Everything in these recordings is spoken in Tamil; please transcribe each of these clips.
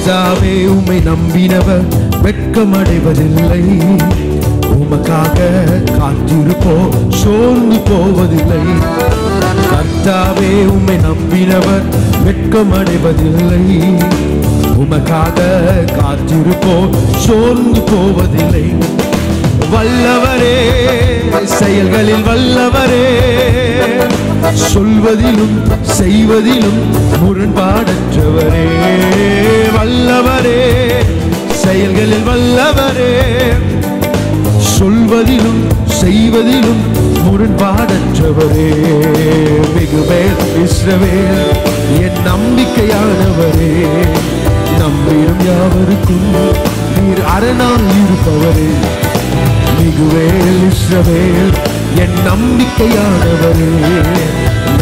கர்த்தாவே உம்மை நம்பினவர் வெட்கமடைவதில்லை. உமக்காக காத்திருப்போ சோர்ந்து போவதில்லை. கர்த்தாவே உம்மை நம்பினவர் வெட்கமடைவதில்லை. உமக்காக காத்திருப்போ சோர்ந்து போவதில்லை. வல்லவரே, செயல்களில் வல்லவரே, சொல்வதிலும் செய்வதிலும் முரண்பாடற்றவரே. வல்லவரே, செயல்களில் வல்லவரே, சொல்வதிலும் செய்வதிலும் முரண்பாடற்றவரே. மிகுவேல் இஸ்ரவேல் என் நம்பிக்கையானவரே. நம்பிடும் யாவருக்கும் நீர் அரணாய் இருப்பவரே. மிகுவேல் இஸ்ரவேல் என் நம்பிக்கையானவரே.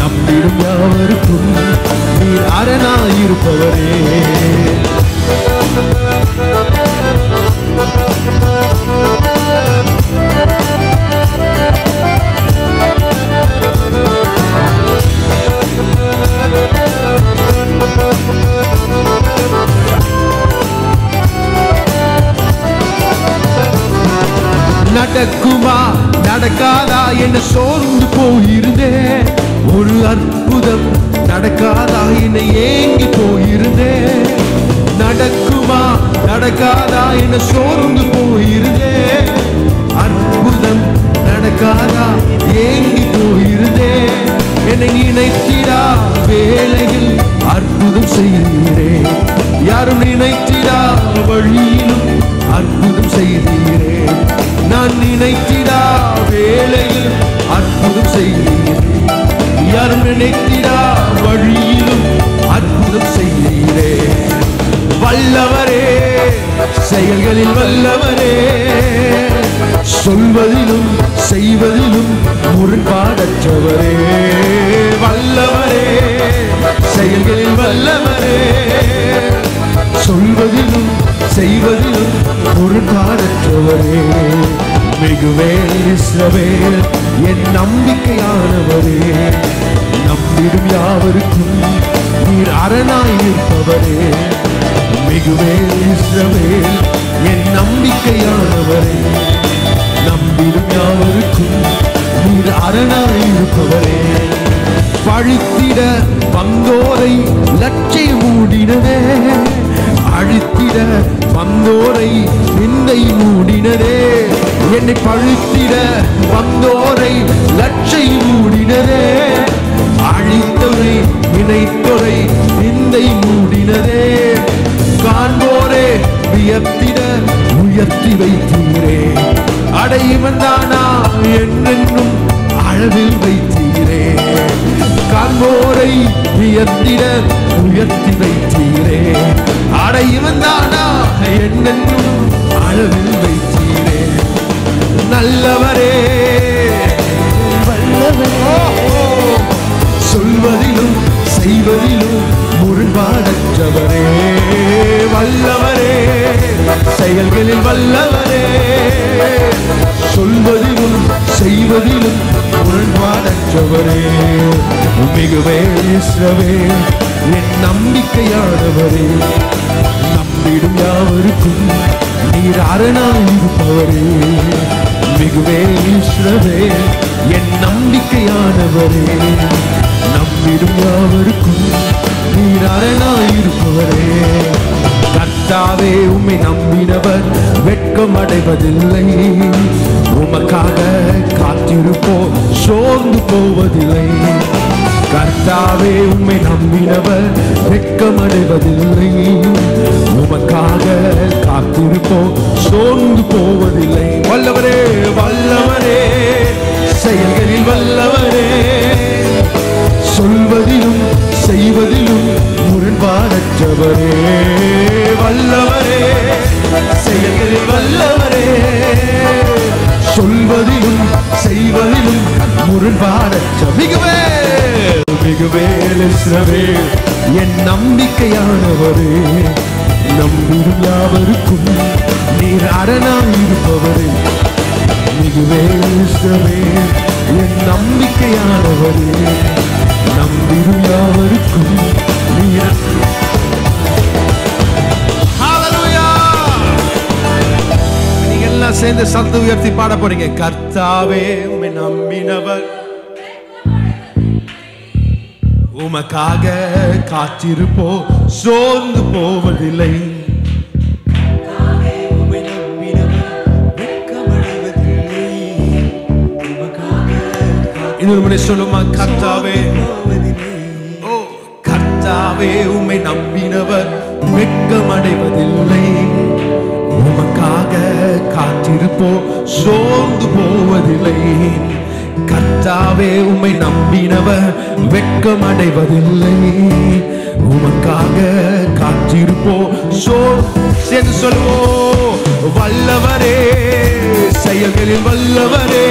நம்பிடும் யாவருக்கும் நீர் அரணாய் இருப்பவரே. நடக்குமா நடக்காதா என்ன சோர்ந்து போயிருந்தேன். ஒரு அற்புதம் நடக்காதா என்ன ஏங்கி போயிருந்தேன். நடக்குமா நடக்காதா என்ன சோர்ந்து போயிருந்தேன். அற்புதம் நடக்காதா ஏங்கி போயிருந்தேன். என்னை நினைத்திடா வேளையில் அற்புதம் செய்கிறேன். யாரும் நினைத்திடா வழியிலும் அற்புதம் செய்கிறேன். நான் நினைத்திடா வேளையில் அற்புதம் செய்கிறேன். யாரும் நினைத்திடா வழியிலும் அற்புதம் செய்கிறேன். வல்லவரே, செயல்களில் வல்லவரே, சொல்வதிலும் செய்வதிலும் முரண்பாடற்றவரே. வல்லவரே, செயல்களில் வல்லவரே, சொல்வதிலும் செய்வதிலும் முரண்பாடற்றவரே. மிகுவேல் இஸ்ரவேல் என் நம்பிக்கையானவரே. நம்பிடும் யாவருக்கும் நீர் அரணாய் இருப்பவரே. மிகுவேல் இஸ்ரவேல் என் நம்பிக்கையானவரே. நம்பிடும் யாவருக்கும் நீர் அரணாய் இருப்பவரே. பழித்திட வந்தோரை லட்சை மூடினதே. அழித்திட வந்தோரை நிந்தை மூடினதே. என்னை பழித்திட வந்தோரை லட்சை மூடினதே. அழித்தோரை நினைத்தோரை நிந்தை மூடினதே. காண்போரே வியத்திட உயர்த்தி வைத்தீரே. அடைவன் தானா என்னென்னும் அளவில் வைத்தீரே. காண்போரை வியத்திட உயர்த்தி வைத்தீரே. அடைவன் தானா என்னென்னும் அளவில் வைத்தீரே. நல்லவரே, வல்லவரே, சொல்வதிலும் செய்வதிலும் முரண்பாடற்றவரே. வல்லவரே, செயல்களில் வல்லவரே, சொல்வதிலும் செய்வதிலும் முரண்பாடற்றவரே. மிகுவேல் இஸ்ரவேல் என் நம்பிக்கையானவரே. நம்பிடும் யாவருக்கும் நீர் அரணாய் இருப்பவரே. மிகுவேல் இஸ்ரவேல் என் நம்பிக்கையானவரே. நம்பிடும் யாவருக்கும் நீர் அரணாய் இருப்பவரே. கர்த்தாவே உம்மை நம்பினவர் வெட்கம் அடைவதில்லை. உமக்காக காத்திருப்போ சோர்ந்து போவதில்லை. கர்த்தாவே உம்மை நம்பினவர் வெட்கமடைவதில்லை. உமக்காக காத்திருப்போ சோர்ந்து போவதில்லை. வல்லவரே, வல்லவரே, செயல்களில் வல்லவரே, சொல்வதிலும் செய்வதிலும் முரண்பாடற்றவரே. வல்லவரே, செயல்களில் வல்லவரே, சொல்வதிலும் செய்வதிலும் முரண்பாடற்ற மிகுவேல் இஸ்ரவேல் என் நம்பிக்கையானவரே. நம்பிடும் யாவருக்கும் நீர் அரணாய் இருப்பவரே. மிகுவேல் இஸ்ரவேல் என் நம்பிக்கையானவரே. நம்பிடும் யாவருக்கும் நீர் சேர்ந்து சத்தத்தை உயர்த்தி பாட போறீங்க. கர்த்தாவே உம்மை நம்பினவர் உமக்காக காத்திருப்போ சோர்ந்து போவதில்லை. இன்னொரு முறை சொல்லுமா, கர்த்தாவே ஓ கர்த்தாவே உம்மை நம்பினவர் வெட்கமடைவதில்லை. உமக்காக காத்திருப்போ சோர்ந்து போவதில்லை. கர்த்தாவே உம்மை நம்பினவர் வெட்கமடைவதில்லை. உமக்காக காத்திருப்போ சேர்ந்து சொல்லுவோம். வல்லவரே, செயல்களில் வல்லவரே,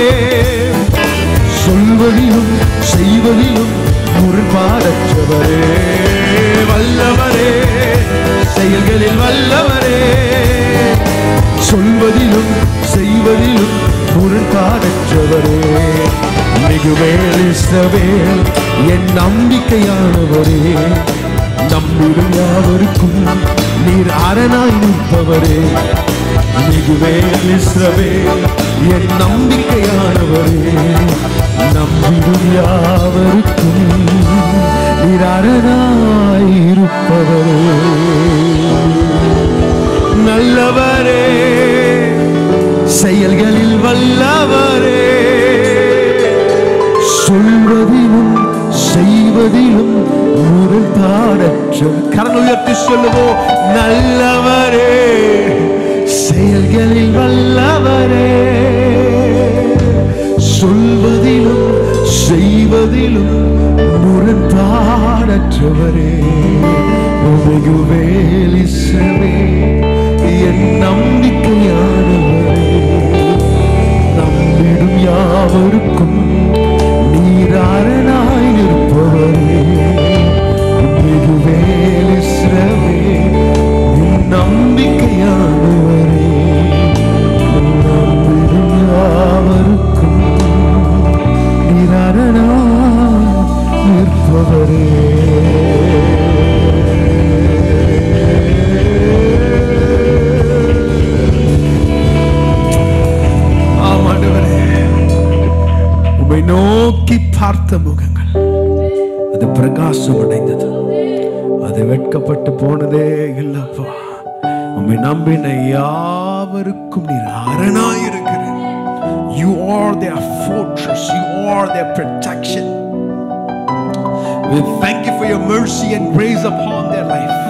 சொல்வதிலும் செய்வதிலும் முரண்பாடற்றவரே. வல்லவரே, செயல்களில் வல்லவரே, சொல்வதிலும் செய்வதிலும் முரண்பாடற்றவரே. மிகுவேல் இஸ்ரவேல் என் நம்பிக்கையானவரே. நம்பிடும் யாவருக்கும் நீர் அரணாய் நிற்பவரே. மிகுவேல் இஸ்ரவேல் என் நம்பிக்கையானவரே. நம்பிடும் யாவருக்கும் நீர் அரணாய் இருப்பவரே. நல்லவரே, செயல்களில் வல்லவரே, சொல்வதிலும் செய்வதிலும் முரண்பாடற்ற. கரங்கள் உயர்த்தி சொல்லுவோம். நல்லவரே, செயல்களில் வல்லவரே, சொல்வதிலும் செய்வதிலும் முரண்பாடற்றவரே. மிகுவேல் இஸ்ரவேல் என் நம்பிக்கையானவரே. நம்பிடும் யாவருக்கும் நீர் அரணாய் நிற்பவரே. மிகுவேல் இஸ்ரவேல் என் நம்பிக்கையானவரே. நம்பிடும் யாவருக்கும் நீர் அரணாய் நிற்பவரே. நோக்கி பார்த்த முகங்கள் அது பிரகாசம் அடைந்தது. அது வெட்கப்பட்டு போனதே இல்லப்பா. உம்மை நம்பின யாவருக்கும் நீர் அரணாய் இருக்கிறீர். You are their fortress. You are their protection. We thank you for your mercy and grace upon their life.